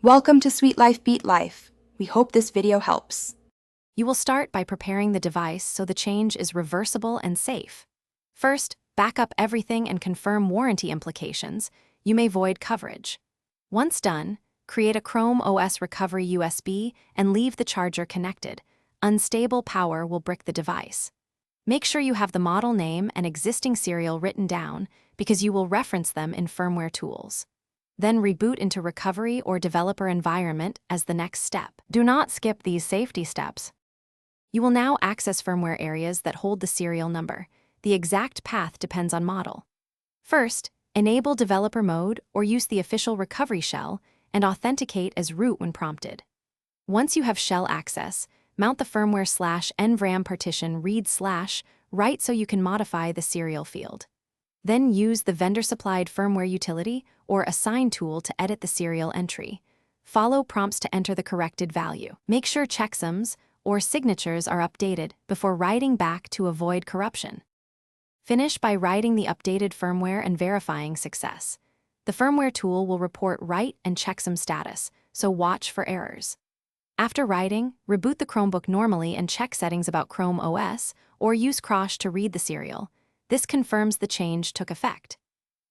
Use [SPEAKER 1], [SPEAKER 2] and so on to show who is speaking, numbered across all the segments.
[SPEAKER 1] Welcome to Sweet Life Beat Life. We hope this video helps.
[SPEAKER 2] You will start by preparing the device so the change is reversible and safe. First, back up everything and confirm warranty implications. You may void coverage. Once done, create a Chrome OS recovery USB and leave the charger connected. Unstable power will brick the device. Make sure you have the model name and existing serial written down because you will reference them in firmware tools. Then reboot into recovery or developer environment as the next step. Do not skip these safety steps. You will now access firmware areas that hold the serial number. The exact path depends on model. First, enable developer mode or use the official recovery shell and authenticate as root when prompted. Once you have shell access, mount the firmware /nvram partition read/write so you can modify the serial field. Then use the vendor-supplied firmware utility or assign tool to edit the serial entry. Follow prompts to enter the corrected value. Make sure checksums or signatures are updated before writing back to avoid corruption. Finish by writing the updated firmware and verifying success. The firmware tool will report write and checksum status, so watch for errors. After writing, reboot the Chromebook normally and check settings about Chrome OS or use Crosh to read the serial. This confirms the change took effect.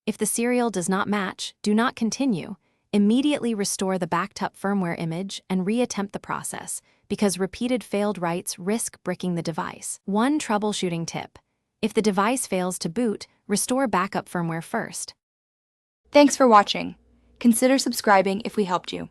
[SPEAKER 2] If the serial does not match, do not continue. Immediately restore the backed up firmware image and reattempt the process, because repeated failed writes risk bricking the device. One troubleshooting tip: if the device fails to boot, restore backup firmware first.
[SPEAKER 1] Thanks for watching. Consider subscribing if we helped you.